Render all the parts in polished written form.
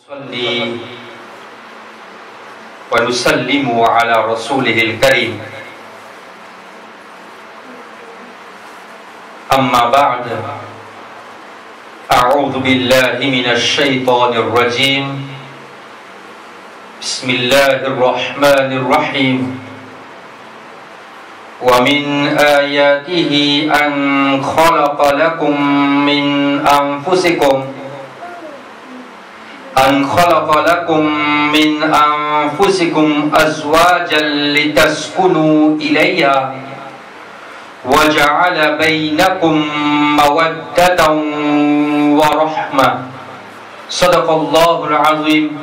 نصلي ونسلم على رسوله الكريم أما بعد أعوذ بالله من الشيطان الرجيم بسم الله الرحمن الرحيم ومن آياته أن خلق لكم من أنفسكم أزواجا لتسكنوا إليها وجعل بينكم مودة ورحمة صدق الله العظيم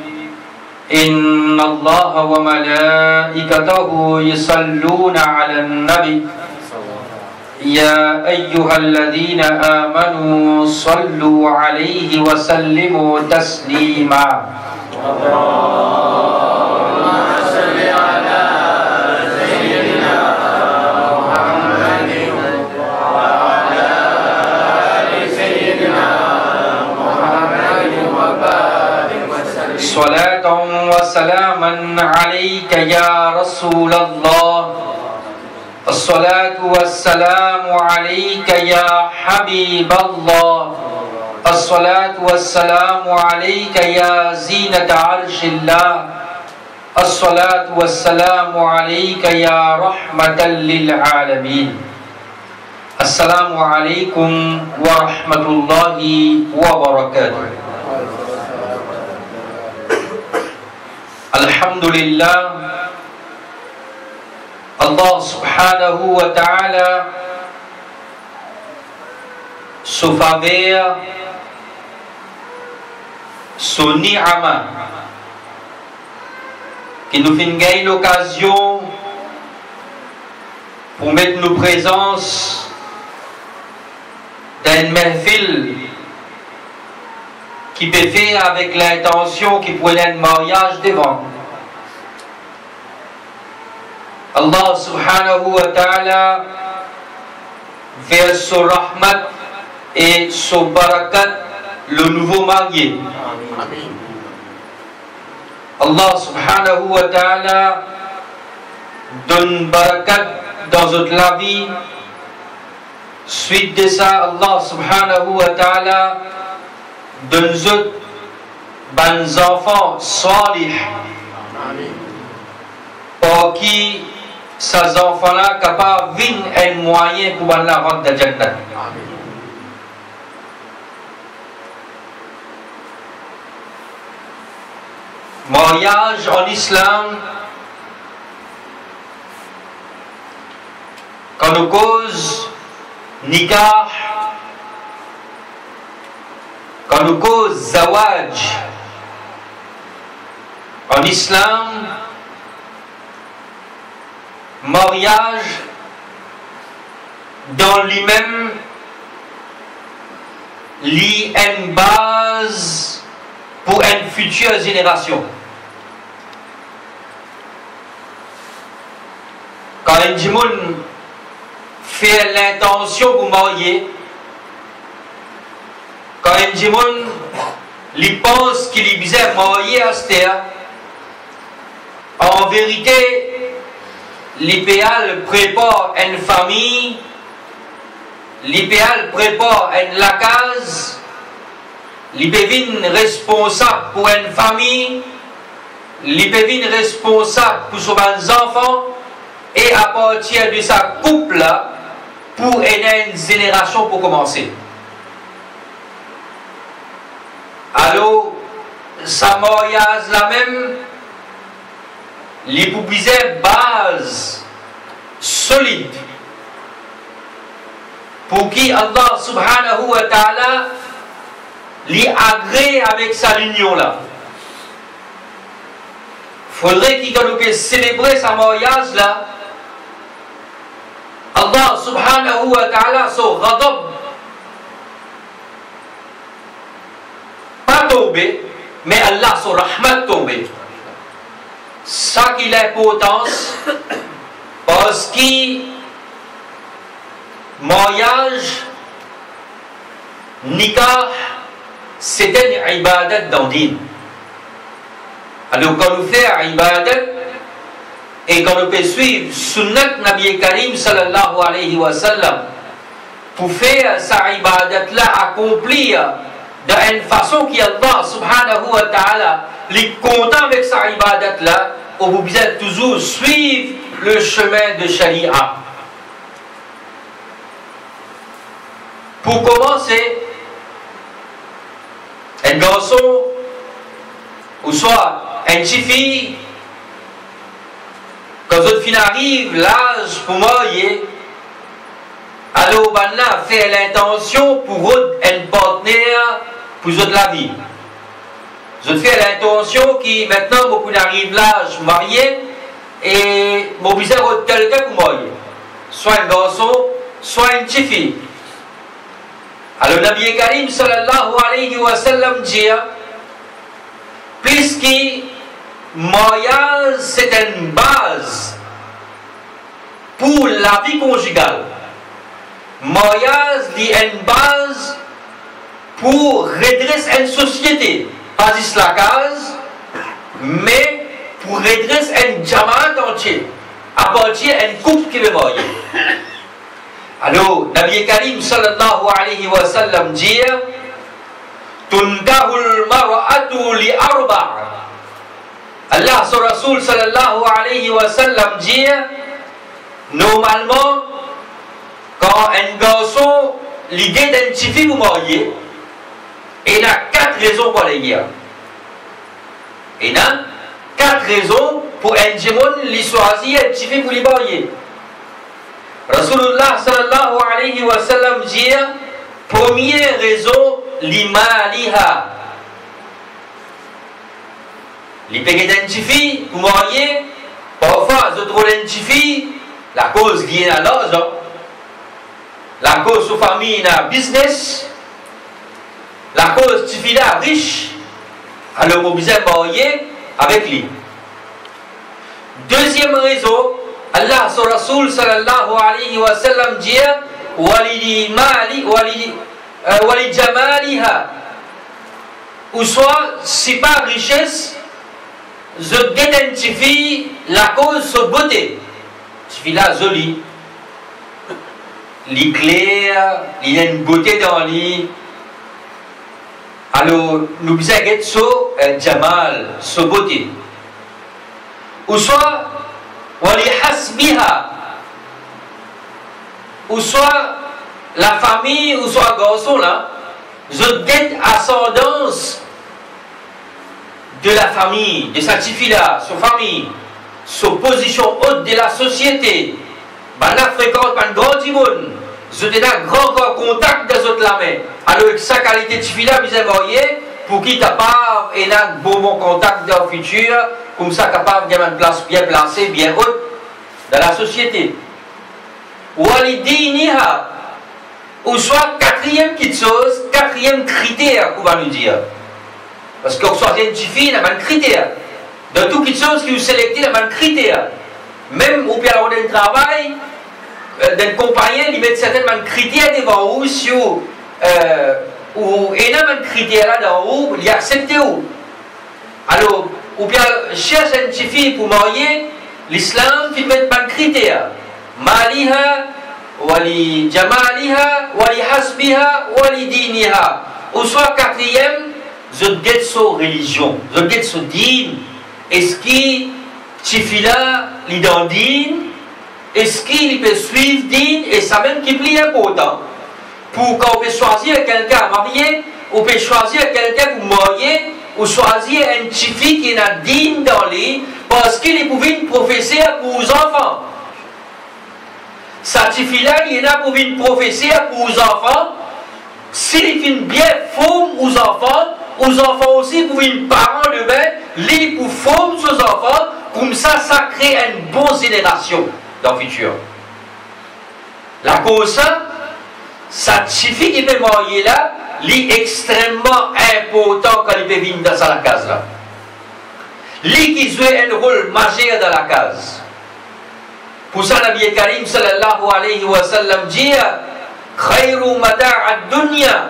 إن الله وملائكته يصلون على النبي يا أيها الذين آمنوا صلوا عليه وسلموا تسليما اللهم صل على سيدنا محمد وعلى آل سيدنا محمد وبارك وسلم صلاة وسلاما عليك يا رسول الله الصلاة والسلام عليك يا حبيب الله الصلاة والسلام عليك يا زينة عرش الله الصلاة والسلام عليك يا رحمة للعالمين السلام عليكم ورحمة الله وبركاته الحمد لله Allah subhanahu wa ta'ala sous faveur, sous ni'ama qui nous fait gagner l'occasion pour mettre nos présences dans une mahfil qui peut faire avec l'intention qui pourrait être un mariage devant. Allah subhanahu wa ta'ala vers son rahmat et son barakat le nouveau marié. Amen. Allah subhanahu wa ta'ala donne barakat dans notre vie. Suite de ça, Allah subhanahu wa ta'ala donne autres bons enfants salih. Pour qui ces enfants-là capables de vivre un moyen pour la rendre de Jannah. Mariage en islam, quand on cause nikah, quand on cause zawaj, en islam, mariage dans lui-même lie une base pour une future génération. Quand un djimoun fait l'intention pour marier, quand un djimoun lui pense qu'il est bizarre marier à cette terre, en vérité, l'idéal prépare une famille, l'idéal prépare une la case, l'idéal responsable pour une famille, l'idéal responsable pour ses enfants, et à partir de sa couple-là, pour aider une génération pour commencer. Alors, sa mariage la même, l'époubiser base solide pour qui Allah subhanahu wa ta'ala l'y agrée avec sa union là. Faudrait qu'il doit célébrer sa mariage là. Allah subhanahu wa ta'ala son ghadab pas tombé, mais Allah son rahmat tombé. Ça qui a l'importance parce que mariage nikah, c'était une ibadat dans le din. Alors quand nous faisons ibadat et quand nous peut suivre sunnat Nabi Karim sallallahu alayhi wa sallam pour faire sa ibadat là accomplir d'une façon qui Allah subhanahu wa ta'ala est content avec sa ibadat là, on vous besoin toujours suivre le chemin de Sharia. Pour commencer, un garçon ou soit une petite fille, quand votre fille arrive, l'âge pour marier, alors on fait l'intention pour un partenaire pour la vie. Je fais l'intention qui maintenant beaucoup arrive l'âge marié et mon besoin de quelqu'un pour marier, soit un garçon, soit une petite fille. Alors Nabi Karim sallallahu alayhi wa sallam dit, puisque mariage c'est une base pour la vie conjugale, mariage est une base pour redresser une société, pas juste la case, mais pour redresser un jamaat entier, à partir d'une couple qui veut marier. Alors, Nabi Karim sallallahu alayhi wa sallam dit, Tunkahul mar'atu li arba'. Allah, son Rasoul sallallahu alayhi wa sallam dit, normalement, quand un garçon l'identifie pour marier, il y a 4 raisons pour les dire. Il y a 4 raisons pour un jémon li choisir identifier pour les marier. Rasulullah sallallahu alayhi wa sallam dit, première raison, l'imaliha. Il peut identifier pour marier, parfois je trouve identifier la cause liée à l'argent, la cause de famille na business, la cause de fille riche, alors on besoin marier avec lui. Deuxième raison, Allah son Rasoul sallallahu alayhi wa sallam dit, wali jamaliha, ou soit si pas richesse, je identifie la cause de beauté. Fille là jolie, li clair, il y a une beauté dans lui. Alors, nous besoin d'être so jamal, so beauté. Ou soit, wali hasbiha, ou soit la famille, ou soit garçon là, je guette ascendance de la famille, de sa petite fille là, sa famille, sa position haute de la société. Ben là, fréquente un grand monde. Je te donne grand contact de autres la main. Alors, avec sa qualité de fille là, vous avez marié, pour qu'il capable et un bon contact dans le futur, comme ça capable d'avoir une place bien placée, bien haute dans la société. Ou alidiniha, ou soit quatrième petite chose, quatrième critère qu'on va nous dire. Parce qu'on soit une petite fille, il y a un critère. Dans toutes les choses qui vous sélectez, il y a un critère. Même au pire d'un travail, d'un compagnon, il met certainement un critère devant vous, sur ou il y a un critère là dans vous, il y a accepté où. Alors, ou bien cherche une petite fille pour marier, l'islam, il met un critère. Maliha, wali jamaliha, wali hasbiha, wali diniha. Ou soit quatrième, je guette sa religion, je guette sa dîme. Est-ce qu'il là, il dans dîme? Est-ce qu'il peut suivre dîme? Et ça même qui est plus important. Pour qu'on peut choisir quelqu'un à marier, on peut choisir quelqu'un pour marier, ou choisir une petite fille qui a dîme dans lui, parce qu'il pouvait une prophétie pour les enfants. Sa petite fille-là, il a pour une prophétie pour les enfants. S'il fait bien forme aux enfants aussi pour une parent de bain, lui pour former ses enfants, comme ça crée une bonne génération dans le futur. La cause ça suffit qu'il peut marier là, est extrêmement important quand il peut venir dans la case là. Lui qui joue un rôle majeur dans la case. Pour ça, Nabi Karim sallallahu alayhi wa sallam dit, khayru mata'a ad-dunya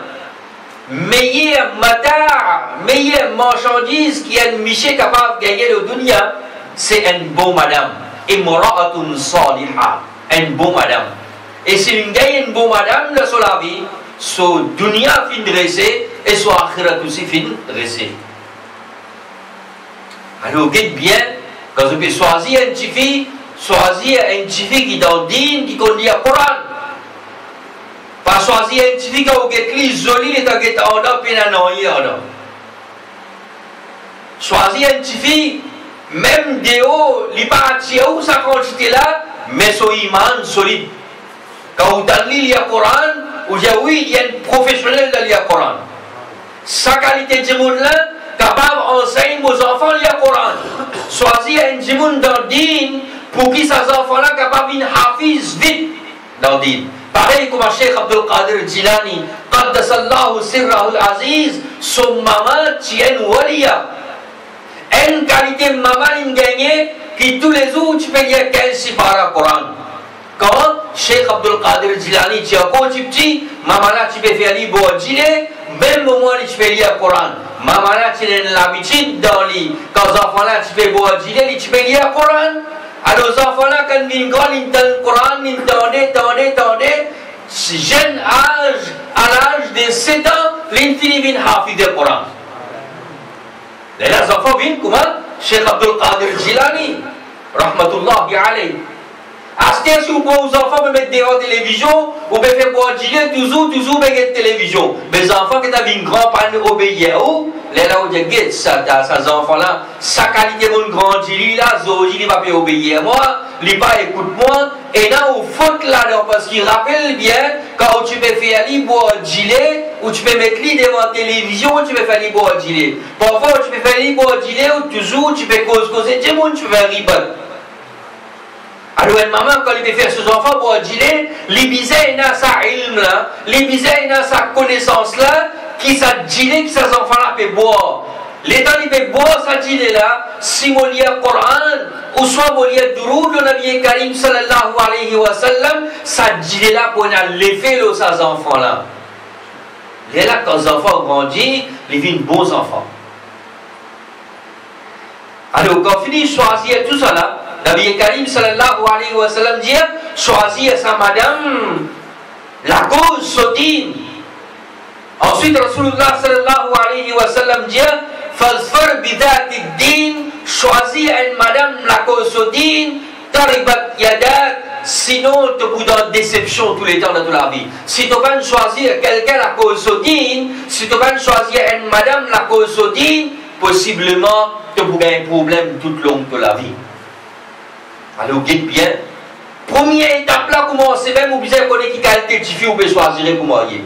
meilleure matar, meilleure marchandise qui est miché capable de gagner le dunya, c'est un bon madame. Imra'atun salihah, un bon madame. Et si une gagne une bonne madame dans la vie, son dunya fin dressé et son akhirat aussi fin dressé. Alors, regarde bien, quand vous pouvez choisir un petit fille qui est dans le din, qui connaît le Coran. Pas choisir un petit fille qui est jolie et qui est en ordre, puis en ordre. Choisir un petit fille, même de haut, il n'est pas attiré où sa quantité là, mais son iman solide. Quand vous lisez le Coran, vous dites oui, il y a un professionnel dans le Coran. Sa qualité de monde là, capable d'enseigner aux enfants le Coran. Choisir un petit monde dans le din, pour que ces enfants-là soient capables de hafiz vite dans le din. Pareil comme Cheikh Abdul Qadir Jilani, Qaddasallahu sirrahul aziz, son maman tient waliya. Une qualité de maman in gagné, qui tous les jours tu peux lire 15 para Coran. Quand Cheikh Abdul Qadir Jilani, tu as un petit, maman là tu peux faire l'ibou dîner, même au moment où tu peux lire Coran. Maman là tu as l'habitude dans les, quand les enfants là tu peux boire dîner, tu peux lire Coran. Alors les enfants là quand ils viennent, ils entendent le Coran, ils entendent, jeune âge, à l'âge de 7 ans, ils finissent à hafiz le Coran. Les enfants viennent comment? Cheikh Abdul Qadir Jilani, rahmatullahi alayhi. Acheter si vous pouvez aux enfants mettre dehors la télévision, vous pouvez faire boire gilet, toujours avec la télévision. Mais les enfants qui ont une grande panne obéir, les là où ils ont ces enfants-là, sa qualité de grand gilet là, il va pas obéir moi, il va pas écouter moi, et là, vous faute là-dedans, parce qu'il rappelle bien, quand tu peux faire boire gilet, ou tu peux mettre lui devant la télévision, tu peux faire boire gilet. Parfois, tu peux faire boire gilet, ou toujours, tu peux causer du monde, tu peux faire ribat. Alors, une maman, quand il veut faire ses enfants pour dire, les bizarres dans sa ilm là, les bizarres dans sa connaissance là, qui ça dit que ces enfants-là peuvent boire. L'état il peut boire sa dit là, si on lit le Coran, ou soit on lit le Duroud, le Nabi Karim sallallahu alayhi wa sallam, ça dit là pour l'effet de ces enfants-là. Et là, quand les enfants grandissent, ils deviennent bons enfants. Alors, quand on finit de choisir tout ça là, Nabi Karim sallallahu alayhi wa sallam dit choisir sa madame la cause sotine. Ensuite Rasulullah sallallahu alayhi wa sallam dit fasfar bidati din, choisir une madame la cause sotine, taribat yadak, sinon tu peux dans déception tous les temps de toute la vie. Si tu vas choisir quelqu'un la cause sotine, si tu vas choisir une madame la cause sotine, possiblement tu peux avoir un problème toute longue de la vie. Alors, dites bien, première étape là, comment c'est même, vous besoin connaître qui qualité de fille vous pouvez choisir pour marier.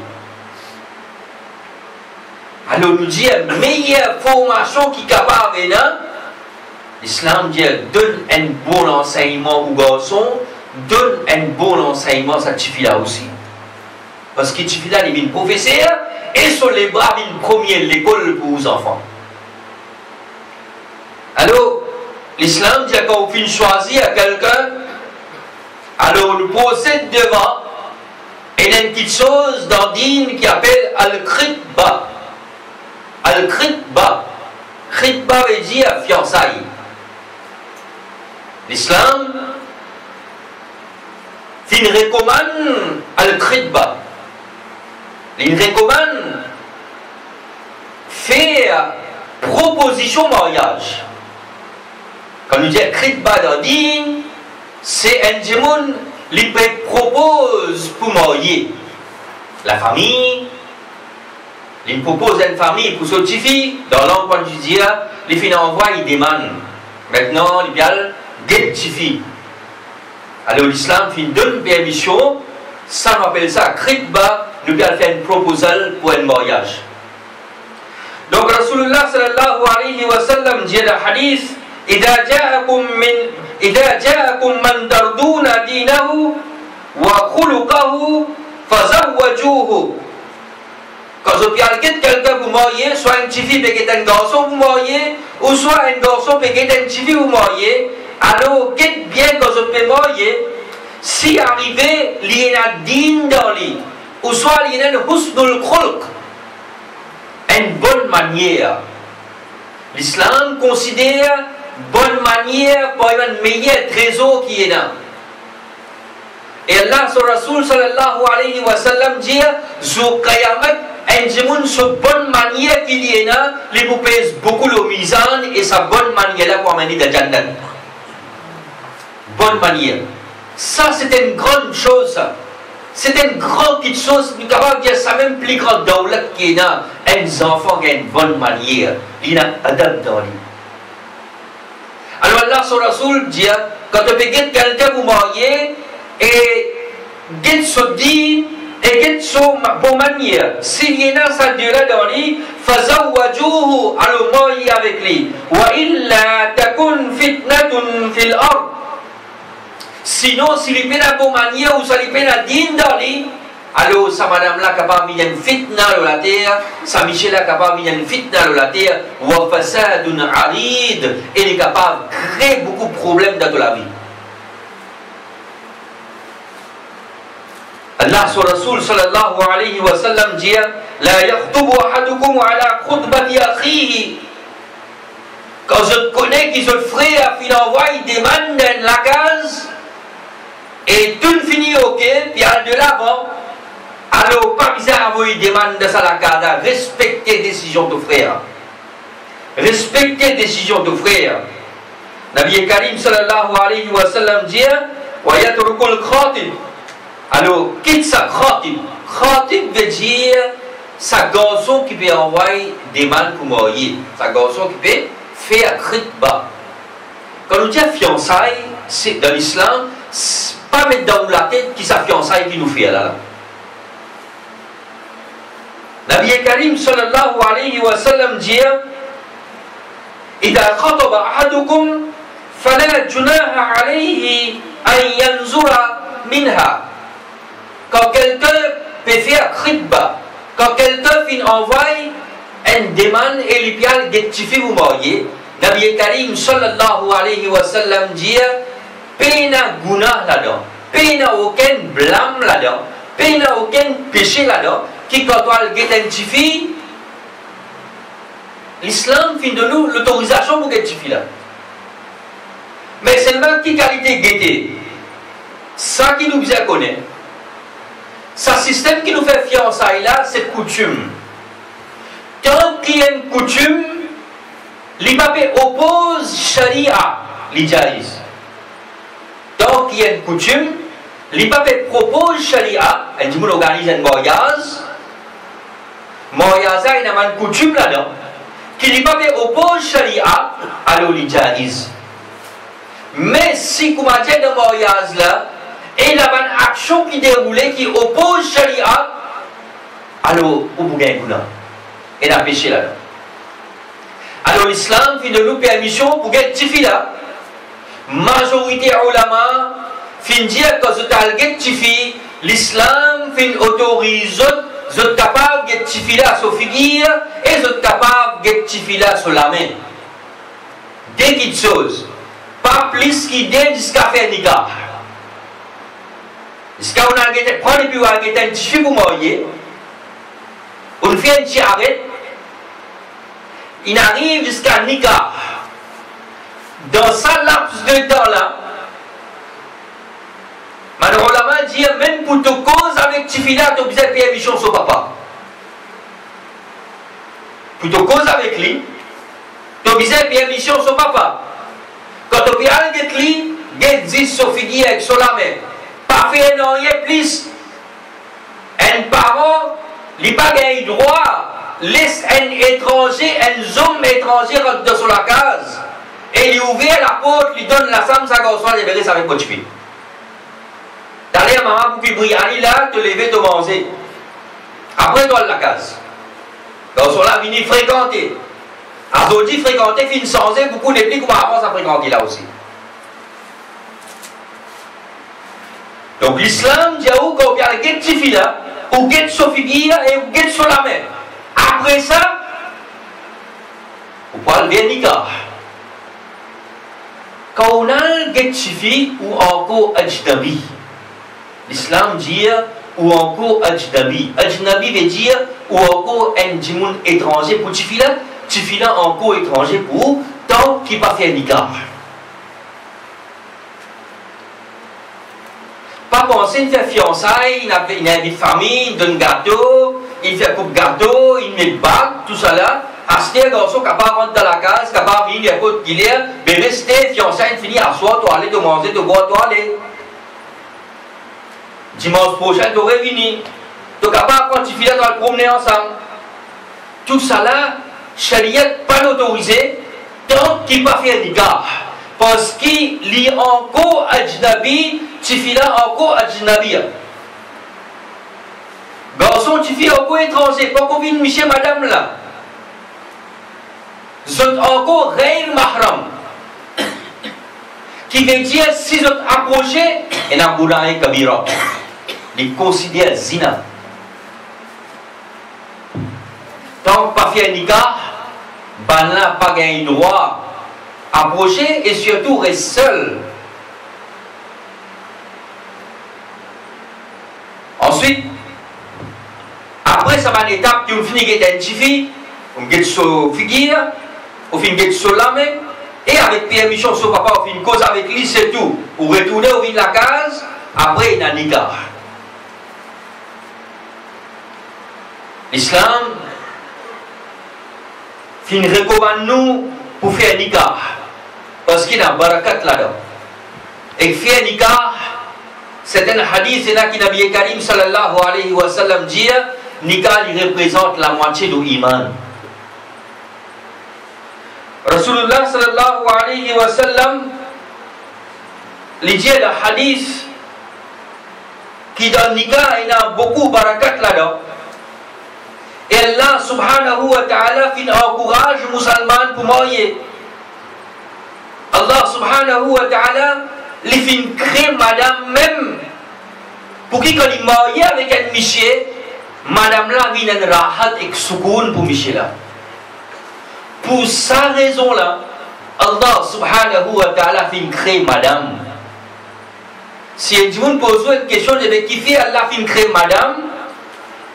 Alors, nous dit, meilleure formation qui est capable de venir, l'islam dit, donne un bon enseignement aux garçons, donne un bon enseignement à cette fille là aussi. Parce que cette fille là, il est professeur, et sur les bras, il est premier l'école pour les enfants. Alors, l'islam dit quand on finit choisir quelqu'un, alors on possède devant une petite chose dans Dîn qui appelle al-khitba. Al-khitba. Khitba veut dire fiançailles. L'islam il recommande al-khitba. Il recommande faire proposition mariage. Quand nous disons khitba dans Dîn, c'est un démon qui propose pour marier la famille. Il propose une famille pour sa petite fille. Dans l'angle point de vue, les filles envoient, ils demandent. Maintenant, il y a des petites filles. Alors l'islam fait une donne permission. Ça, on appelle ça khitba. Nous allons faire une proposal pour un mariage. Donc Rasulullah sallallahu alayhi wa sallam dit dans le hadith, إذا جاءكم من ترضون دينه وخلقه فزوجوه. Quand vous avez quelqu'un pour marier, soit une petite fille peut être un garçon pour marier, ou soit un garçon peut être une petite fille pour marier, alors quitte bien quand vous pouvez marier, si arrivé, il y a un din dans lui, ou soit il y a un husnul khulq, une bonne manière. L'islam considère bonne manière pour un meilleur trésor qui est là. Et Allah, son Rasoul sallallahu alayhi wa sallam dit, sur Qayamat, un sur bonne manière qu'il y est là, il vous pèse beaucoup le mizan et sa bonne manière là pour amener de Jannat. Bonne manière. Ça, c'est une grande chose, ça. C'est une grande petite chose, nous sommes capables de dire ça, même plus grande daulat qui est là, un enfant qui a une bonne manière, il a adab dans lui. Alors Allah, son Rasoul dit, quand tu peux quelqu'un vous marier, et qu'il se dit, et qu'il se bonne manière, s'il y a ça Dieu là dans lui, fazawwajuhu, alors marier avec lui, wa illa takun fitnatun fil ard. Sinon, s'il est la bonne manière ou s'il est la digne dans lui, alors sa madame là capable de une fitna dans la terre, sa Michel là capable de une fitna dans la terre, wa fasadun arid, et il est capable de créer beaucoup de problèmes dans la vie. Allah sur Rasoul sallallahu alayhi wa sallam dit, la yakhtubu ahadukum ala khutbati akhihi. Quand je te connais qui se frère, il envoie, il demande dans la case, et tout finit ok, puis à de l'avant, alors pas bizarre, il demande de ça la case, respecter les décisions de frère. Respecter les décisions de frère. Nabi Karim sallallahu alayhi wa sallam dit, wa yatrukul khatib. Alors, quitte sa khatib. Khatib veut dire sa garçon qui peut envoyer des mains pour marier. Sa garçon qui peut faire khitba. Quand on dit fiançailles, c'est dans l'islam, pas mettre dans la tête qui sa fiançaille qui nous fait là. Nabi Karim sallallahu alayhi wa sallam dit, إذا خطب أحدكم فلا جناح عليه أن ينظر منها. Quand quelqu'un peut faire khitba, quand quelqu'un envoie une demande et lui piale rectifier vous marier, Nabi Karim sallallahu alayhi wa sallam dit, pena guna là-dedans, pena aucun blâme là-dedans, pena aucun péché là-dedans, qui quand on rectifie, l'islam fait de nous l'autorisation pour rectifier là. Mais seulement qui qualité guetter, ça qui nous bien connaît. Ce système qui nous fait fiançailles là, c'est coutume. Tant qu'il y a une coutume, l'imam oppose sharia, l'ijaiz. Tant qu'il y a une coutume, l'imam propose sharia, et du monde organise un mariage. Mariage, il y a une coutume là-dedans. Qui l'imam oppose sharia, alors l'ijaiz. Mais si, comme on dit dans le mariage là, et il y a une action qui déroule qui oppose Sharia, alors où vous gagnez un et la péché là. Alors l'islam fait de nous permission pour gagner tifi là. Majorité ulama fin dire que vous avez tifi, l'islam fin autorise, vous êtes capable de gagner tifi là sur figure et vous êtes capable de gagner tifi là sur la main. Des petites choses, pas plus qu'il donne jusqu'à faire nikah. Jusqu'à on a prendre et puis on a un petit pour marier, on fait un petit arrêt, il arrive jusqu'à nikah. Dans ce laps de temps là, malheureusement dit même pour te cause avec Tifila, tu as besoin de payer mission sur papa. Pour te cause avec lui, tu as besoin de payer mission sur papa. Quand tu payes avec lui, tu as 10 sur figure avec sur la main. Pas fait rien plus. Un parent, il n'a pas le droit, laisse un étranger, un homme étranger rentre sur la case, et il ouvre la porte, il donne la femme, ça garçon, il verrait ça avec votre fille. D'aller à maman pour qu'il brille, allez là, te lever, te manger. Après, toi, la case. Garçon là, vient fréquenter. Aujourd'hui, fréquenter, fin sans beaucoup de plus, comment avant ça fréquenter là aussi. Donc l'islam dit à vous qu'on a un petit là, ou get sur figure et ou get sur la main. Après ça, vous pouvez le nikah. Quand on a un get chifi ou encore ajnabi, l'islam dit ou encore ajnabi. Ajnabi veut dire ou encore un djimoun étranger pour Tifila encore étranger pour tant qu'il pas fait nikah. Pas penser, il fait fiançailles, il invite famille, il donne gâteau, il fait coupe gâteau, il met bague, tout ça là. Acheter un garçon capable de rentrer dans la case, capable de venir à côté qu'il est, mais rester fiançailles, fini à soi, toi aller, te manger, te boire, toi aller. Dimanche prochain, tu aurais venu. Tu es capable quand tu finis de le promener ensemble. Tout ça là, Sharia pas l'autorisé tant qu'il n'a pas fait un nikah. Parce qu'il lit encore ajnabi, tu finis encore ajnabi. Garçon, tu finis encore étranger, pas qu'on vienne monsieur madame là. Zot encore règle mahram. Qui veut dire si vous approchez, et n'a pas de kabira. Il considère zina. Tant que pas fait un nikah, ben là, pas gagné droit à approcher et surtout reste seul. Ensuite, après ça va une étape qui on finit d'identifier, on get sur figure, on finit get sur la main, et avec permission son papa, on fait une cause avec lui, c'est tout. Ou retourner au vide de la case, après il y a un nikah. L'islam fin recommande nous pour faire un nikah parce qu'il y a un barakat là-dedans. Et faire un nikah, c'est un hadith qui Nabi Karim sallallahu alayhi wa sallam dit nikah il représente la moitié de l'iman. Rasulullah sallallahu alayhi wa sallam il dit le hadith qui dans le nikah il y a beaucoup de barakat là-dedans. Et Allah subhanahu wa ta'ala encourage les musulmans pour marier. Allah subhanahu wa ta'ala les crée madame même pour qui quand il marie avec un monsieur, madame là vient un rahat et soukoun pour monsieur là. Pour sa raison là, Allah subhanahu wa ta'ala crée madame. Si un monde pose une question de qui fait Allah crée madame,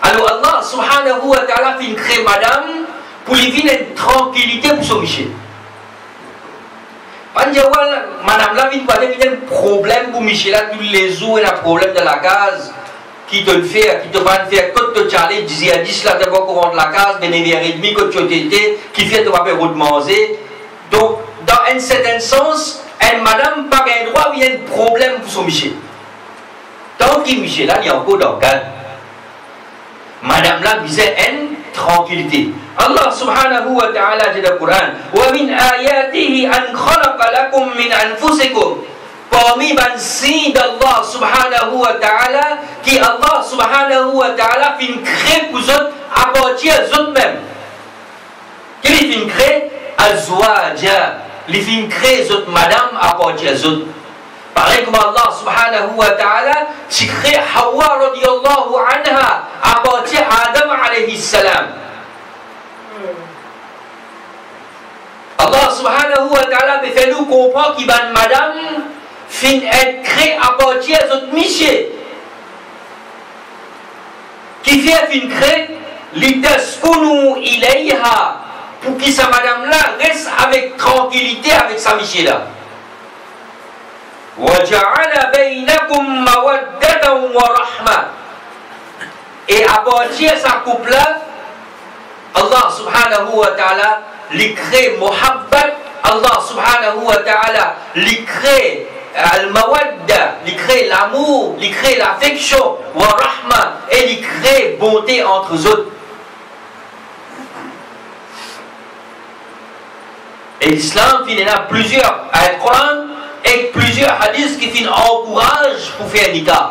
alors Allah subhanahu wa ta'ala fait une crée madame pour lui donner une tranquillité pour son Michel. Pas dire madame là vient pas un problème pour Michel là tous les jours il a un problème de la case qui te le fait, qui te va faire quand tu allais 10 à 10 là d'abord qu'on rentre la case, ben 9h30 quand tu étais qui fait te va faire route manger. Donc dans un certain sens, une madame pas un droit il y a un problème pour son Michel. Tant qu'il Michel là il y a encore dans le cadre. Madame là disait une tranquillité. Allah subhanahu wa ta'ala dit dans le Coran wa min ayatihi an khalaqa lakum min anfusikum. Parmi les signes d'Allah subhanahu wa ta'ala qui Allah subhanahu wa ta'ala fait créer pour eux à partir d'eux-mêmes. Qui fait créer azwaja, il fait créer eux madame à partir d'eux. Pareil comme Allah subhanahu wa ta'ala qui crée Hawa radiyallahu anha à partir d'Adam alayhi salam. Allah subhanahu wa ta'ala fait nous comprendre qu'il y a une madame fin être créée à partir de monsieur qui fait fin créer litaskunu ilayha pour que sa madame là reste avec tranquillité avec sa monsieur là. وَجَعَلَ بَيْنَكُمْ مَوَدَّةً وَرَحْمَةً. Et à partir de sa couple-là, Allah subhanahu wa ta'ala lui crée muhabbat, Allah subhanahu wa ta'ala lui crée al-mawadda, lui crée l'amour, lui crée l'affection, wa rahma, et lui crée bonté entre eux autres. Et l'islam, il y en a plusieurs ayats Coran et plusieurs hadiths qui encouragent pour faire un nikah.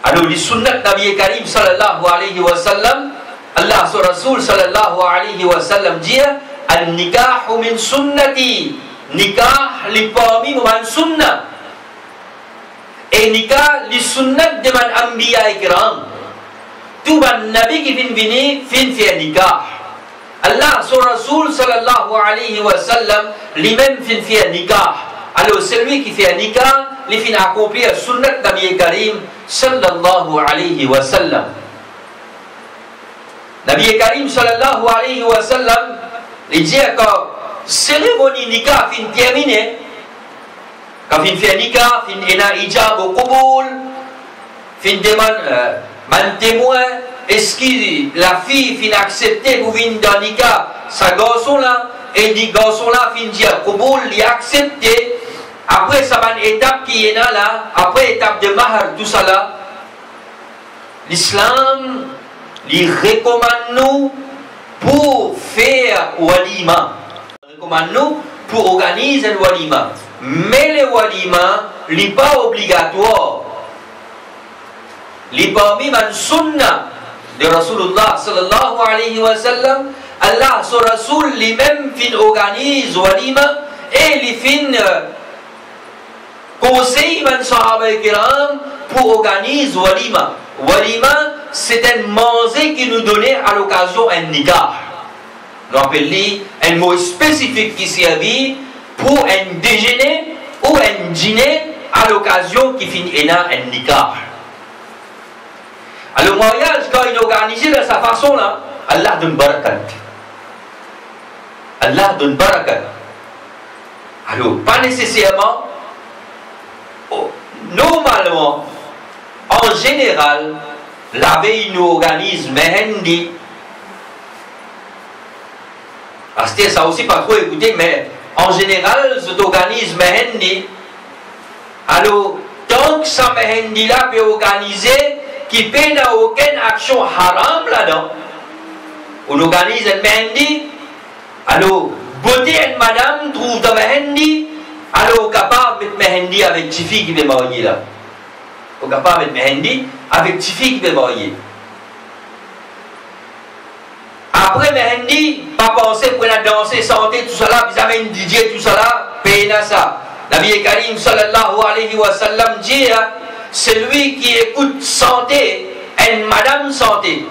Alors, les sunnat Nabi Karim sallallahu alayhi wa sallam, Allah sur Rasul sallallahu alayhi wa sallam dit al-nikahu min sunnati. Nikah li parmi man sunnah. Et nikah li sunnat de man anbiya ikram. Tout man nabi qui vient venir fin faire nikah. Allah sur Rasul sallallahu alayhi wa sallam lui-même fin faire nikah. Alors celui qui fait un nikah, il fin accomplir sunnat Nabi Karim sallallahu alayhi wa sallam. Nabi Karim sallallahu alayhi wa sallam, il dit que cérémonie nikah fin terminée, quand fin fait nikah, fin ena ijab au Qaboul, fin demande man témoin, est-ce que la fille fin accepté pour venir dans nikah, sa garçon là, et dit garçon là fin dire Qaboul, il accepté. Après ça va une étape qui est là, après étape de mahar, tout ça là, l'islam il recommande nous pour faire walima. Il recommande nous pour organiser un walima. Mais le walima n'est pas obligatoire. Il est parmi les sunnah de Rasulullah sallallahu alayhi wa sallam. Allah, son Rasul, lui-même fin organise walima et il fin conseille les sahaba kiram pour organiser walima. Walima, c'est un manger qui nous donnait à l'occasion un nikah. On appelle un mot spécifique qui servit pour un déjeuner ou un dîner à l'occasion qui finit un nikah. Alors, le mariage, quand il est organisé de sa façon-là, Allah donne barakat. Allah donne barakat. Alors, pas nécessairement, normalement, en général, la veille nous organise Mehendi. Parce que ça aussi pas trop écouté, mais en général, ça organise Mehendi. Alors, tant que ça Mehendi là peut organiser, qui peut n'a aucune action haram là-dedans. On organise un Mehendi. Alors, beauté et madame trouve dans Mehendi. Alors, capable de mettre Mehendi avec Tifi qui est marié là. On est capable de mettre Mehendi avec Tifi qui est marié. Après Mehendi, pas penser pour la danser, santé, tout ça là, vous avez une DJ, tout ça là, payez ça. Nabi Karim sallallahu alayhi wa sallam dit, celui qui écoute santé, une madame santé.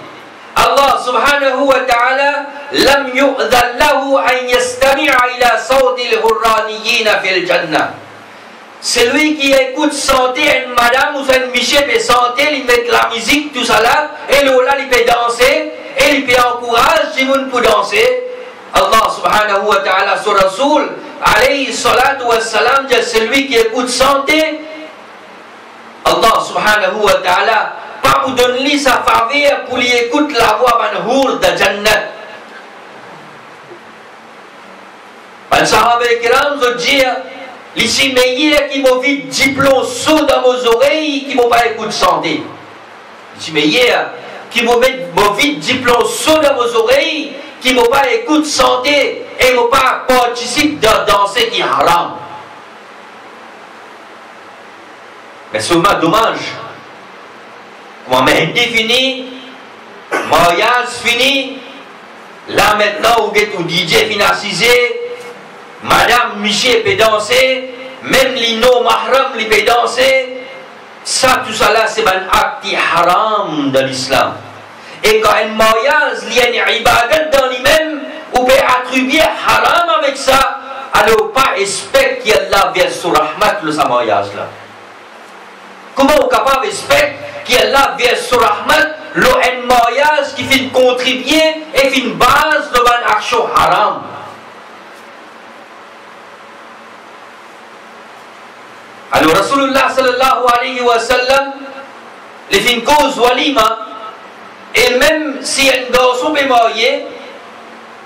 Allah subhanahu wa ta'ala, lam yu'dhan lahu an yastami'a ila sawti al-hurraniyin fil jannah. Celui qui écoute santé, une madame ou une michette et santé, il met la musique, tout ça là, et là, il peut danser, et il peut encourager les gens pour danser. Allah subhanahu wa ta'ala, sur Rasoul, alayhi salatu wa salam, dit celui qui écoute santé, Allah subhanahu wa ta'ala, pas pour donner sa faveur pour lui écouter la voix manhour de Jannat. Les Sahaba kiram ont dit, les chimeillés qui m'ont vu diplôme saut dans vos oreilles, qui m'ont pas écouté santé. Les chimeillés qui m'ont vu diplôme saut dans vos oreilles, qui m'ont pas écouté santé et m'ont pas participé dans ce qui est haram. Mais c'est vraiment dommage. Comment Mehendi fini, mariage fini, là maintenant où est DJ financé, Madame Miché peut danser, même les non-mahram peut danser, ça tout ça là c'est un acte haram dans l'islam. Et quand un mariage il y a une ibadat dans lui-même, on peut attribuer haram avec ça, alors pas espère qu'Allah verse sur rahmat le sa mariage là. Comment on est capable d'espérer qu'Allah verse sur rahmat le un mariage qui fait contribuer et fait une base de une action haram? Alors Rasulullah sallallahu alayhi wa sallam il fait une cause walima et même si un garçon est marié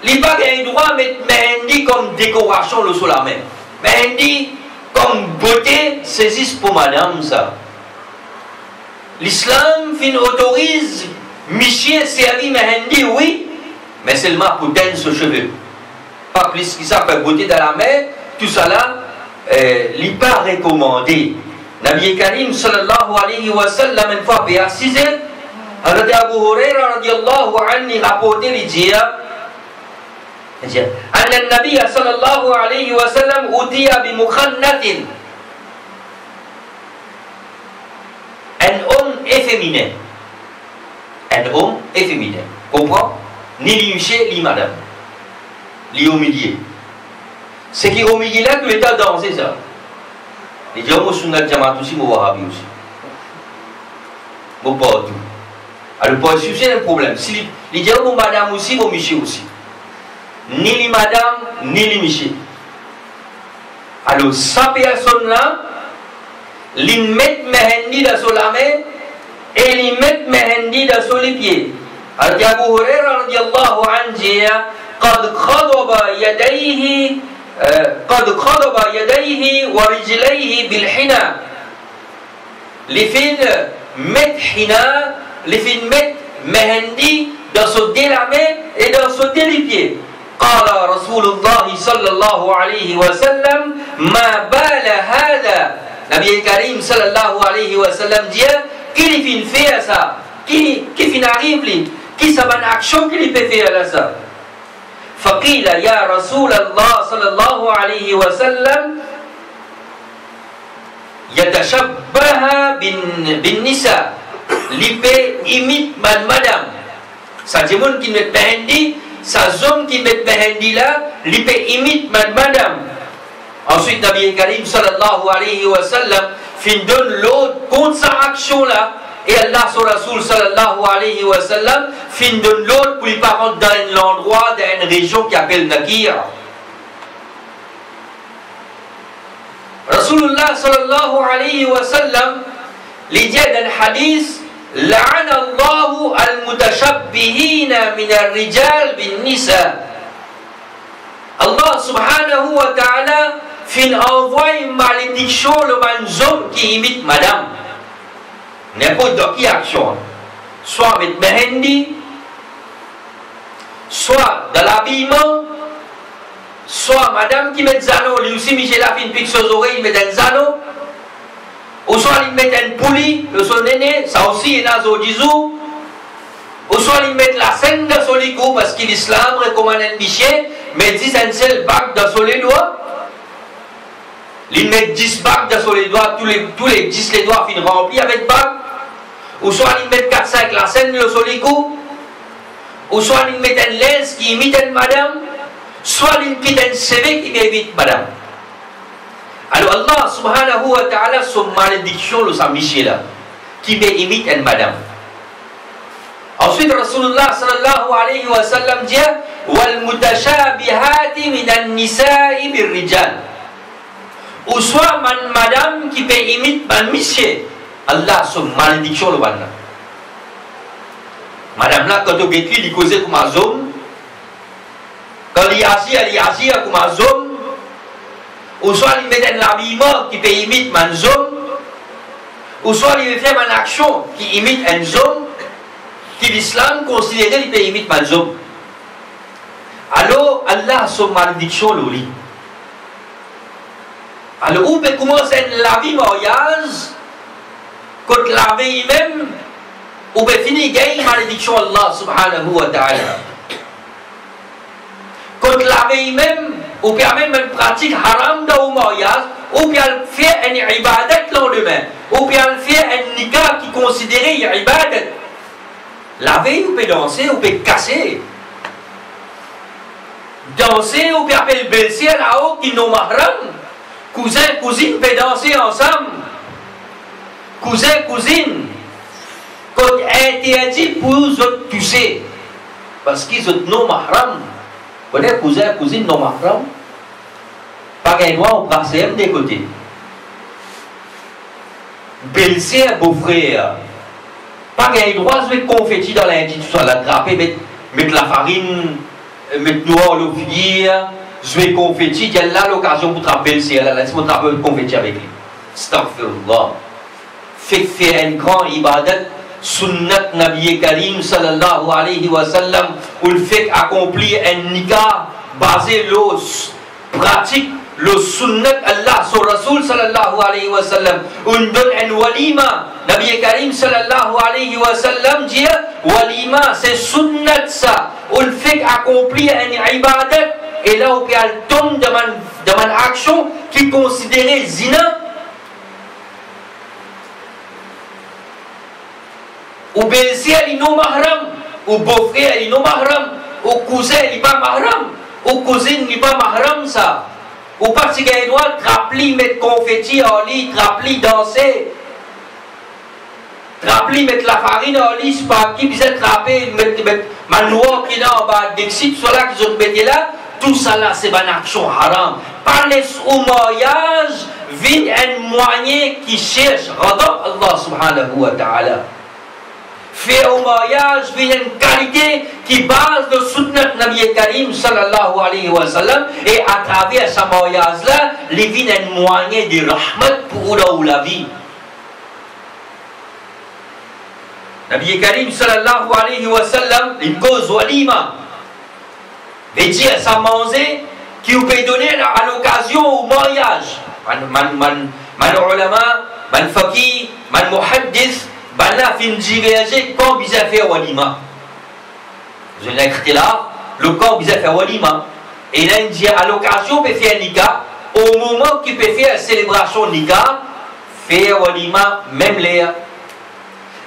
il n'a pas le droit de mettre Mehendi comme décoration le sous la main. Mehendi comme beauté c'est juste pour madame ça. L'islam autorise Miché servi Mehendi oui mais seulement pour teindre ses cheveux. Pas plus que ça pour beauté dans la main tout ça là n'est pas recommandé. Nabi Karim sallallahu alayhi wa sallam une fois précisé, Abu Hurairah radiyallahu anhu rapporté les dire, أن النبي صلى الله عليه وسلم أتي بمخنث. Un homme efféminé. Un homme efféminé. Comprends? Ni l'imché, ni madame. Ni au milieu. Ce qui est au milieu là, tu es à danser ça. Les gens, moi, je suis un jamaat aussi, moi, wahabi aussi. Moi, pas tout. Alors, pour soucier le problème, si il dit bon madame aussi, bon monsieur aussi. Ni les madame, ni les monsieur. Alors, sa personne là, ils mettent mehendi dans la main et ils mettent mehendi dans les pieds. Alors, Abu Hurairah radiyallahu anhu قد خضب يديه ورجليه بالحنى. Les filles mettent hina, les filles mettent mehendi dans sauter la main et dans sauter les pieds. قال رسول الله صلى الله عليه وسلم ما بال هذا. Nabi Karim sallallahu alayhi wa sallam dit qui les fait ça, qui arrive lui, qui ça bonne action qui les fait faire ça. فقيل يا رسول الله صلى الله عليه وسلم يتشبه بالنساء. L'ipé imite madame. Ça dit moun qui met mehendi, ça homme qui met mehendi là, l'ipé imite madame. Ensuite Nabi Karim sallallahu alayhi wa sallam fin donne l'autre contre sa action là. Et Allah sur Rasoul sallallahu alayhi wa sallam fin donne l'autre pour lui pas rentrer dans l'endroit, dans une région qui appelle Nakir. Rasulullah sallallahu alayhi wa sallam lui dit dans le hadith لعن الله المتشبهين من الرجال بالنساء. Allah subhanahu wa ta'ala fin envoie une malédiction le homme qui imite madame. N'importe qui action, soit avec mehendi, soit dans l'habillement, soit madame qui met zano, lui aussi Michel a fait une pique aux oreilles, il met un zano, ou soit il met un poulie, le son aîné, ça aussi est dans le dizou, ou soit il met la scène dans son licou, parce que l'islam recommande un bichier, mais 10 un seul bac dans son les doigts. Il met 10 bacs dans les doigts, tous les 10 les doigts finissent remplis avec bacs. Ou soit il met 4-5 la scène le solicou. Ou soit il met un lens qui imite une madame. Soit il met un CV qui imite madame. Alors Allah subhanahu wa ta'ala son malédiction le samiché là. Qui imite une madame. Ensuite Rasulullah sallallahu alayhi wa sallam dit wal mutashabihati minan nisa'i bir rijal. Ou soit madame qui peut imiter man monsieur. Allah son malédiction le banna. Madame là quand on écrit il cause comme un homme. Quand il est assis comme un homme. Ou soit il met un habillement qui peut imiter man homme. Ou soit il fait une action qui imite un homme. Qui l'islam considère qu'il peut imiter man homme. Alors Allah son malédiction le lit. Alors, où peut commencer la vie mariage, quand la vie même, où peut finir gagner malédiction Allah subhanahu wa ta'ala. Quand la vie même, où peut même une pratique haram dans le mariage, ou peut faire une ibadat le lendemain, ou peut faire un nikah qui est considéré ibadat. La vie, où peut danser, ou peut casser. Danser, ou peut appeler belle-sœur là-haut qui n'ont mahram. Cousin, cousine peuvent danser ensemble. Cousin, cousine. Quand interdit pour eux autres tousser. Parce qu'ils ont non mahram. Vous connaissez cousin, cousine non mahram? Pas qu'un droit au bracelet des côtés. Belle-sœur, beau-frère. Pas qu'un droit de confetti dans l'institution, l'attraper, mettre la farine, mettre noir le figuier. Je vais confetti, il y a là l'occasion pour trapper le ciel, laisse-moi trapper le confetti avec lui. Astaghfirullah. Fait faire un grand ibadat, sunnat Nabi Karim sallallahu alayhi wa sallam, où le fait accomplir un nikah basé l'os, pratique le sunnat Allah sur Rasoul sallallahu alayhi wa sallam, où on donne un walima. Nabi Karim sallallahu alayhi wa sallam dit walima, c'est sunnat ça, où le fait accomplir un ibadat. Et là, on tombe dans une action qui est considérée zina. Ou belle-sœur, il n'est pas mahram. Ou beau-frère, il n'est pas mahram. Ou cousin, il n'est pas mahram. Ou cousine, il n'est pas mahram, ça. Ou parce qu'il y a un droit de trapli, mettre confetti en lit, trapli, danser. Trapli, mettre la farine en lisse, pas qui bisait trapper, mettre ma noix qui est en bas d'exit, soit là qu'ils ont mis là, tout ça là, c'est une action haram. Par les mariage, vient un moyen qui cherche, redonne Allah subhanahu wa ta'ala. Faire au mariage, vient une qualité qui base le soutien de Nabi Karim sallallahu alayhi wa sallam, et à travers ce mariage là, il vient un moyen de rahmat pour la vie. Nabi Karim sallallahu alayhi wa sallam, une cause walima, veut dire ça manger qui vous peut donner à l'occasion au mariage. Man ulama, man faqih, man muhaddith, man la fin diverger quand vous avez fait walima. Je l'ai écrit là, le quand vous avez fait walima. Et là, il dit à l'occasion, peut faire nikah, au moment qu'il peut faire célébration nikah, faire walima, même l'air.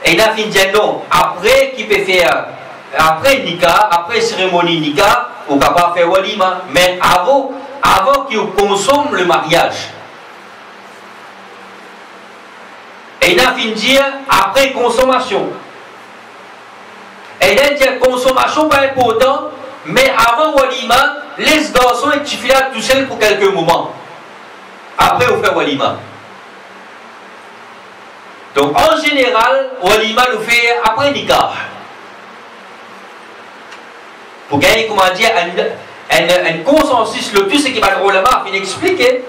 Et là, il dit non, après qu'il peut faire, après nikah, après cérémonie nikah, on ne peut pas faire walima, mais avant qu'il consomme le mariage. Et là, il dit après consommation. Et là, il dit consommation pas important, mais avant walima, les garçons et tu fais tout seul pour quelques moments. Après, on fait walima. Donc, en général, walima nous fait après nikah. Pour gagner, comment dire, un consensus, le tout, c'est qu'il va le ulama fin expliquer.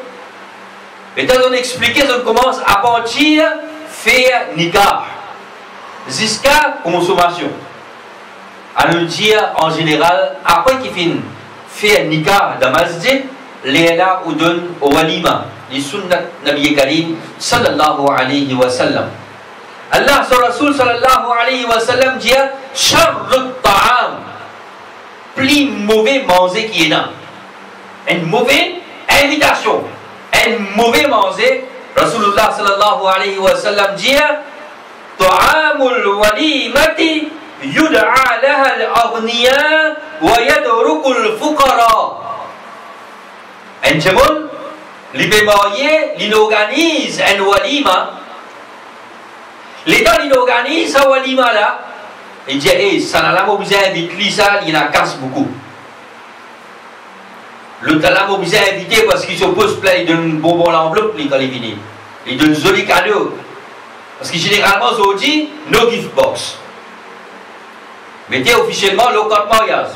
Étant donné expliqué, on commence à partir faire nikah jusqu'à consommation. À nous dire, en général, après qu'il finit faire nikah dans masjid, les là ou donne au walima. Les sunnat Nabi Karim sallallahu alayhi wa sallam. Allah sur Rasul sallallahu alayhi wa sallam dit Sharrut ta'am, plus mauvais manger qui est là. Une mauvaise invitation, un mauvais manger. Rasulullah sallallahu alayhi wa sallam dit Ta'amul walimati yud'a laha al-aghniya wa yadruku al-fuqara. Un jamon, les bémariés, ils organisent un walima. L'État, il organise un walima là. Il dit, hey, ça n'a pas besoin d'inviter ça, il en casse beaucoup. Le talent a besoin d'inviter parce qu'il se pose plein, il donne un bonbon à l'enveloppe quand il vient. Il donne un joli cadeau. Parce que généralement, on dit, no gift box. Mettez officiellement le code mariage.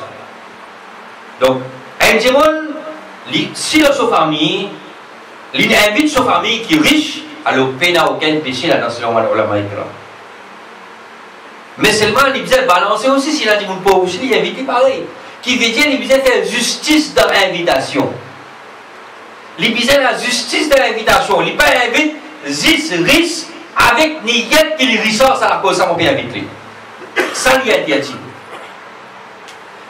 Donc, un démon, si la famille, il invite sa famille qui est riche, alors il n'y a aucun péché là dans ce moment là. Mais seulement, il besoin balancer aussi, s'il a dit mon pauvre aussi, il invite pareil. Qui veut dire, il besoin faire justice dans l'invitation. Il besoin la justice dans l'invitation. Il ne peut pas inviter 10 riches avec niette qu'il ressort à la cause, ça m'a bien invité. Ça, il y a dit.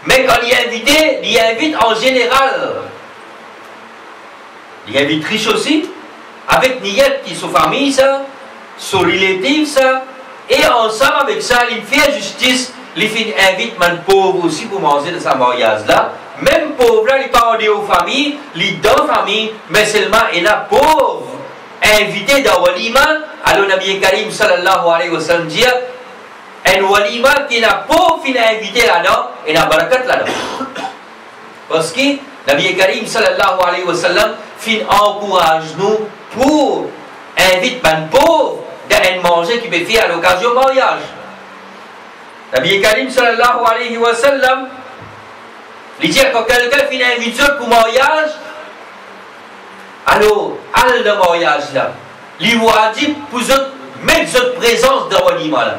Mais quand il est invité, il invite en général. Il invite riche aussi, avec niette qui sont famille, ça, sont relatifs, ça, et ensemble avec ça, il fait justice, il invite les pauvres aussi pour manger de sa mariage-là. Même pauvre là, il parle aux familles, il donne famille, mais seulement il y a pauvres invités dans walima. Alors Nabi Karim sallallahu alayhi wa sallam dit un walima qui n'a pauvre invité là-dedans, et n'a barakat là-dedans. Parce que Nabi Karim sallallahu alayhi wa sallam encourage nous pour inviter les pauvres d'un manger qui peut faire à l'occasion du mariage. Nabi Karim sallallahu alayhi wa sallam, il dit que quand quelqu'un finit invité pour mariage, alors, à le mariage là, il va dire pour mettre cette présence dans le walima là.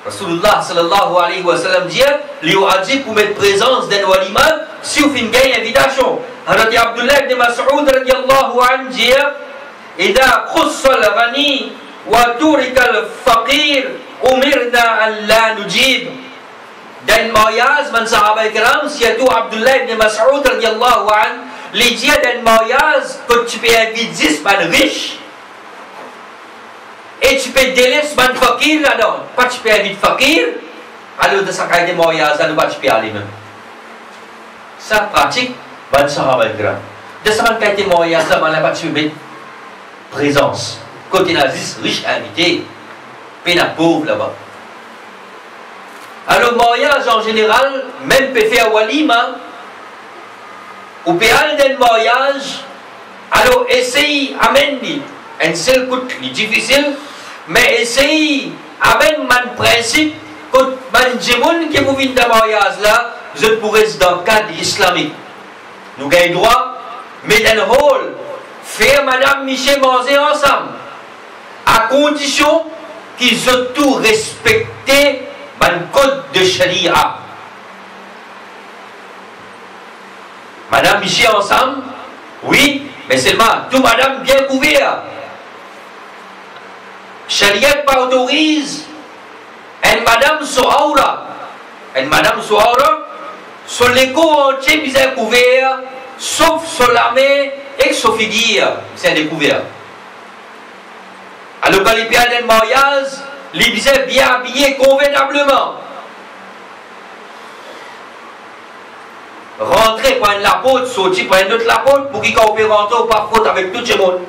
Rasulullah sallallahu alayhi wa sallam dit, il va dire pour mettre présence dans le walima si vous finissez une invitation. Hadrat Abdullah ibn Mas'ud radiyallahu anhu dit, إذا خص الغني وترك الفقير أمرنا أن لا نجيب. Dans le mariage, man sahaba ikram, surtout Abdullah ibn Mas'ud radiyallahu anhu, les dit dans le mariage que tu peux inviter 10 man riches et tu peux délaisser man fakir là-dedans. Pas tu peux inviter fakir, alors de sa qualité de mariage, alors pas tu peux aller même. Ça pratique, man sahaba ikram. De sa qualité de mariage, là, man pas tu peux mettre présence. Côté nazis, riche invité. péna pauvre là-bas. Alors, le mariage en général, même peut faire walima, ou peut aller dans le mariage, alors essaye d'amener un seul coup, c'est difficile, mais essaye d'amener un principe, que les gens qui vous viennent dans le mariage là, je pourrais dans le cadre islamique. Nous avons le droit, mais dans le hall, faire Madame Michel manger ensemble, à condition qu'ils ont tout respecté le code de Sharia. Madame Michel ensemble, oui, mais seulement tout Madame bien couvert. Sharia pas autorise une Madame Soaura. Une Madame Soaura, sur les corps entiers, bien couvert, sauf sur la main et sur la figure, c'est découvert. Alors, quand les pieds d'un mariage, les bisets bien habillés convenablement. Rentrer, prendre la porte, sortir, prendre l'autre la porte, pour qu'ils puissent rentrer ou pas faute avec tout le monde.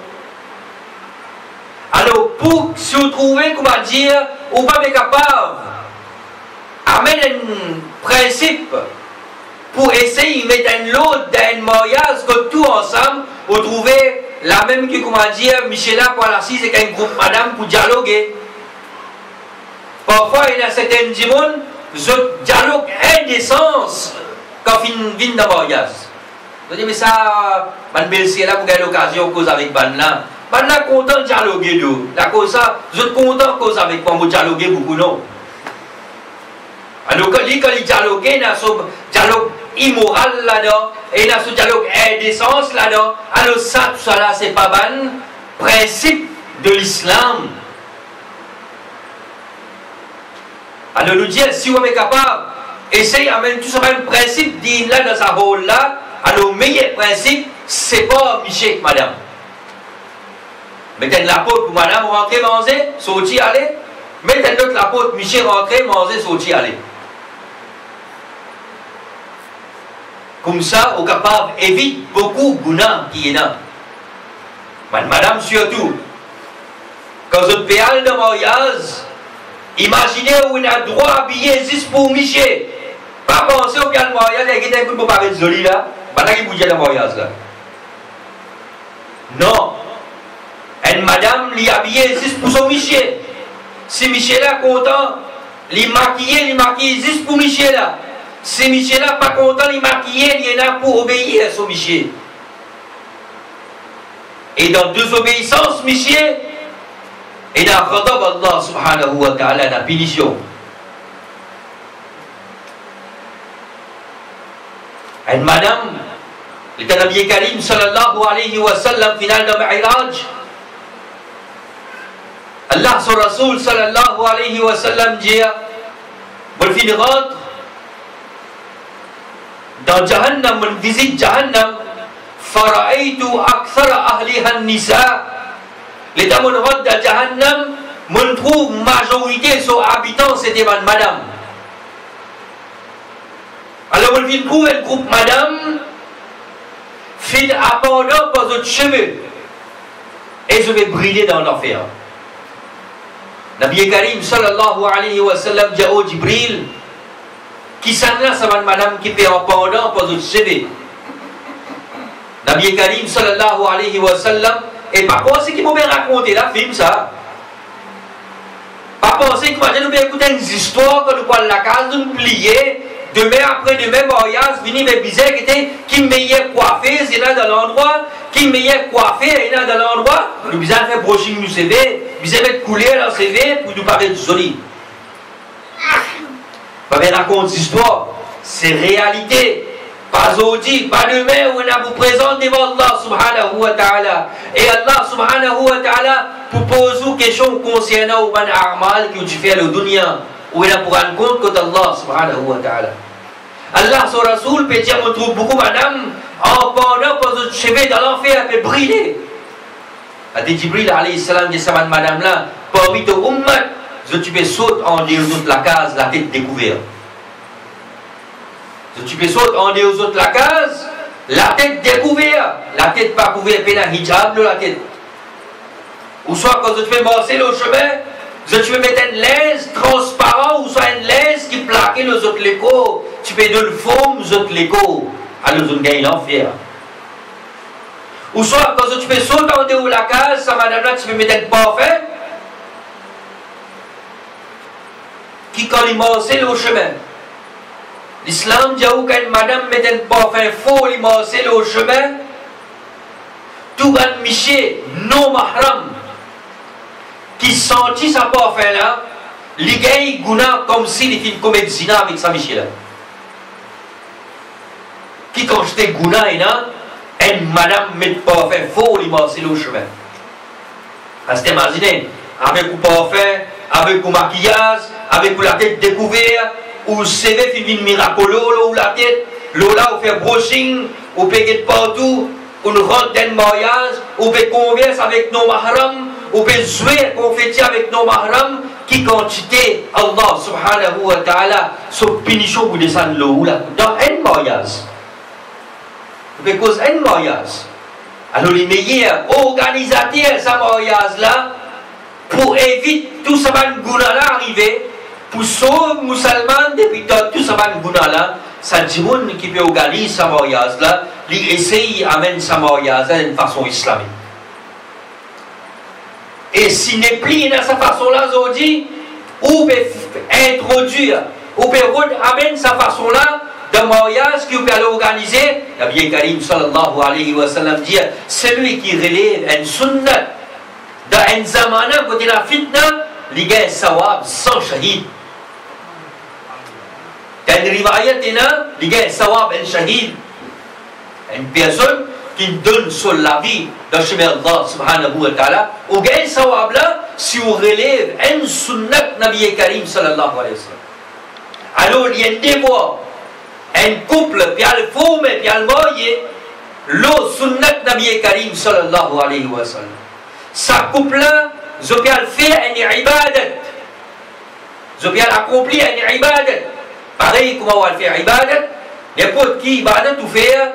Alors, pour si vous trouvez, comment dire, ou pas capable, amener un principe pour essayer de mettre un lot d'un mariage que tout ensemble, vous trouvez la même que, comment dire, Michela pour l'assise et un groupe madame pour dialoguer. Parfois, il y a certains gens qui dialoguent indécence quand ils viennent dans le mariage. Vous dites, mais ça, ma belle-sœur là, vous avez l'occasion de causer avec Ban là. Ban là, content de dialoguer. La cause ça, vous êtes content de causer avec moi, vous dialoguez beaucoup, non? Alors, quand ils dialoguent, il y a ce dialogue immoral là-dedans, et il y a ce dialogue indécence là-dedans. Alors, ça, tout ça là, c'est pas ban principe de l'islam. Alors, nous disons, si vous êtes capable, essayez d'amener tout ça, un principe d'in là dans sa rôle là. Alors, le meilleur principe, c'est pas Michel, madame. Mettez la porte pour madame rentrer, manger, sortir, aller. Mettez l'autre la porte, Michel rentrer, manger, sortir, aller. Comme ça, on est capable d'éviter beaucoup de gounats qui est là. Madame, surtout, quand vous êtes payé de mariage, imaginez où on a droit à habiller juste pour Michel. Pas penser au cas de mariage, il y a un coup de parler de joli là. Pas qui bouge le mariage là. Non. Une madame l'y habillée juste pour son Michel. Si Michel est content, l'y maquiller juste pour Michel là. Si Michel n'est pas content, l'y maquiller, il y en a pour obéir à son Michel. Et dans deux obéissances, Michel, et dans Khadab Allah subhanahu wa ta'ala, la punition. Une madame, le Nabi Karim sallallahu alayhi wa sallam, final de Mi'raj, Allah son Rasoul sallallahu alayhi wa sallam dit, vous fin rentre dans Jahannam, on visite Jahannam, fara'aytu akthara ahliha nisa. L'état mon rentre dans Jahannam, on trouve majorité sur habitants, c'était madame. Alors, on vient trouver le groupe madame, fin abandon par votre cheveux, et je vais briller dans l'enfer. Nabi Karim sallallahu alayhi wa sallam dit au Jibril, qui s'en là, ça va madame qui fait abandon par votre cheveux. Nabi Karim sallallahu alayhi wa sallam, et pas penser qu'il m'a raconter la film ça. Pas penser que moi je nous vais écouter une histoire que nous parlons la case, nous plier. Demain après demain, mariage, venir mes bizarres qui meilleur coiffé, c'est là dans l'endroit, qui meilleur coiffé, c'est là dans l'endroit. Le bizarre fait brushing du CV, bizarre mettre couleur dans le CV pour nous parler de joli. Pas bien raconter l'histoire, c'est réalité. Pas aujourd'hui, pas demain, où on a vous présente devant Allah subhanahu wa ta'ala. Et Allah subhanahu wa ta'ala pour poser une question concernant au ban armal que tu fais le dunya. Où il a pour rendre compte que Allah subhanahu wa ta'ala. Allah, son Rasoul, peut dire, on trouve beaucoup madame, en pendant pour se cheveux dans l'enfer, elle peut briller. A dit Jibril alayhi salam, dit ça madame là, parmi ton ummat, tu peux sauter en dehors de la case, la tête découverte. Tu peux sauter en dehors de la case, la tête découverte, la tête pas couverte, puis la hijab de la tête. Ou soit quand tu fais marcher le chemin, Tu peux mettre un linge transparent ou soit un linge qui plaque les autres l'écho. Tu peux de le faume les autres l'écho. Alors, vous gagnez l'enfer. Ou soit, quand tu peux sauter en dehors de la case, ça madame là, tu peux mettre un parfum qui, quand il marche, le chemin. L'islam dit que madame met un parfum faux, il marche le chemin. Tout grand miché non mahram qui sentit sa parfum là, il gagne guna comme s'il était une comédie zina avec sa miché là. Qui quand j'étais guna et là, une madame met parfum faux, il marche le chemin. Parce que imaginez, avec le parfum, avec le maquillage, avec la tête découverte, ou CV fait une miracolo, ou la tête, là, on fait brushing, on peut partout. On rentre dans le mariage, on peut converser avec nos mahrams, on peut jouer, confetti avec nos mahrams, qui quantité Allah subhanahu wa ta'ala, sur punition pour descendre l'eau, dans un mariage. On peut causer un mariage. Alors les meilleurs organisateurs de ce mariage-là, pour éviter tout ce guna-là arriver, pour sauver les musulmans depuis tout ce guna-là, ça dit qui peut organiser ce mariage-là, il essaye d'amener ce mariage d'une façon islamique. Et s'il n'est plus dans cette façon-là, aujourd'hui, on peut introduire, on peut amener cette façon-là de mariage qui peut organiser. Nabi Karim sallallahu alayhi wa sallam dit, celui qui relève un sunnat dans un zamana côté la fitna, il gagne sawab sans shahid. Dans une riwayat, il gagne sawab un shahid. Une personne qui donne sur la vie dans le chemin d'Allah subhanahu wa ta'ala, ou gagne sawab là, si on relève un sunnat Nabi Karim sallallahu alayhi wa sallam. Alors il y a un devoir, un couple, puis il faut, mais puis il marié, le sunnat Nabi Karim sallallahu alayhi wa sallam. Sa couple là, je peux faire une ibadat. Je peux accomplir une ibadat. Pareil, comment on va faire ibadat, n'importe qui ibadat ou faire.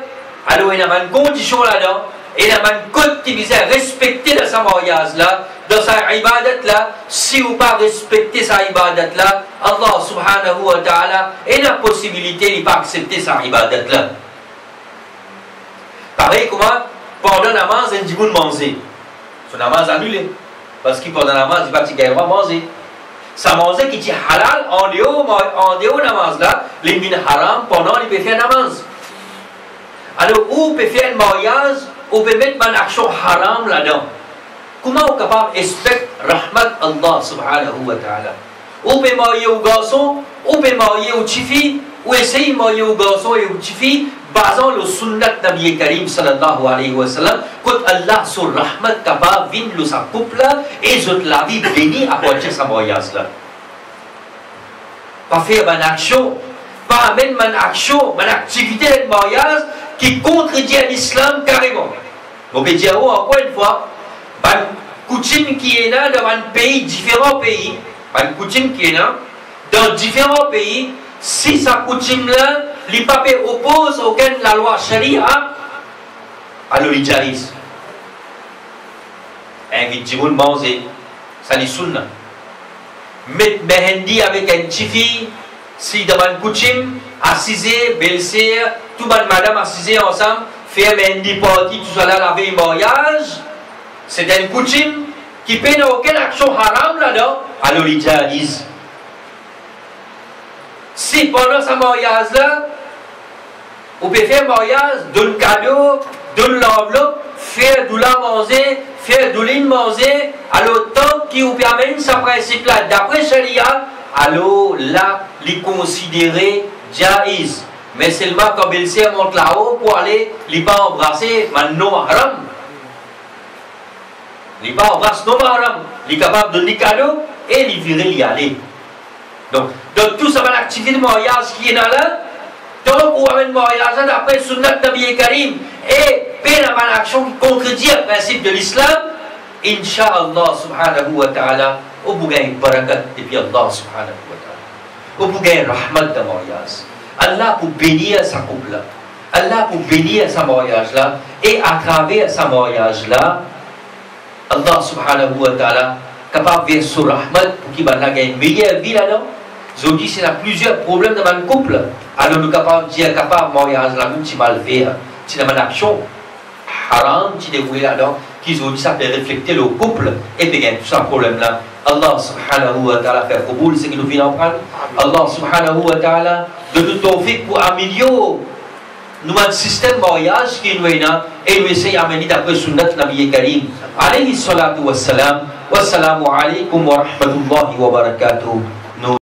Alors il y a une condition là-dedans, et il y a une code qui vise à respecter dans sa mariage là, dans sa ibadat là. Si vous ne pas respecter sa ibadat là, Allah subhanahu wa ta'ala a la possibilité de ne pas accepter sa ibadat là. Pareil comment pendant la namaz, il dit manger. Son namaz annulé. Parce que pendant la namaz, il va dire manger. Ça manger qui dit halal en dehors namaz là, les mines haram pendant il peut faire namaz. Alors, on peut faire un mariage, on peut mettre une action haram là-dedans. Comment on est capable de respecter rahmat Allah subhanahu wa ta'ala? On peut marier au garçon, on peut marier au tifi, ou essayer de marier au garçon et au tifi, basant le sunnat Nabi Karim sallallahu alayhi wa sallam, quand Allah sur rahmat capable vient le sa couple là, et toute la vie bénie à partir de ce mariage là. Pas faire une action, pas amener une action, une activité de mariage, qui contredit l'islam carrément. On peut dire, encore une fois, une coutume qui est là dans un pays, différents pays, une coutume qui est là dans différents pays, si sa coutume-là, les papiers opposent aucun de la loi sharia, alors il jarise. Invite du monde manger, ça les sunna. Mettre mehendi avec un tifi, si dans une coutume, assiser, belle-sœur, tout le monde, madame assisé ensemble, faire mehendi party, tout ça là, la veille mariage, c'est une coutume qui peut n'a aucune action haram là-dedans, alors il jarise. Si pendant ce mariage-là, on peut faire mariage, donner cadeau, donner l'enveloppe, faire de la manger, faire de l'île manger, alors tant qu'il vous permet ce principe-là, d'après Sharia, alors là, les considérer jaiz. Mais seulement quand belle-sœur monte là-haut pour aller, il va embrasser non mahram. Il va embrasser non mahram. Il est capable de donner cadeau et il virer y aller. Donc, dans tout ça, l'activité de mariage qui est là, tant qu'on amène le mariage d'après Sunnat Nabi Karim et peine à une action qui contredit le principe de l'islam, Inch'Allah subhanahu wa ta'ala, on peut gagner barakat depuis Allah subhanahu wa ta'ala. On peut gagner rahmat de mariage. Allah pour bénir sa couple-là. Allah pour bénir sa mariage-là. Et à travers sa mariage-là, Allah subhanahu wa ta'ala capable de sur rahmat pour qu'il ait une meilleure vie là-dedans. Je dis c'est plusieurs problèmes dans le couple. Alors nous capable de dire capable mariage là même si mal fait, si dans une action haram qui déroule là-dedans, qui ont dit ça peut refléter le couple et puis tout ça problème là. Allah subhanahu wa ta'ala fait qaboul ce qui nous vient en prendre. Allah subhanahu wa ta'ala de nous tawfiq pour améliorer nous un système mariage qui nous est là et nous essayer d'amener d'après sunnat Nabi Karim alayhi salatu wassalam. Wassalamu alaikum wa rahmatullahi wa barakatuh.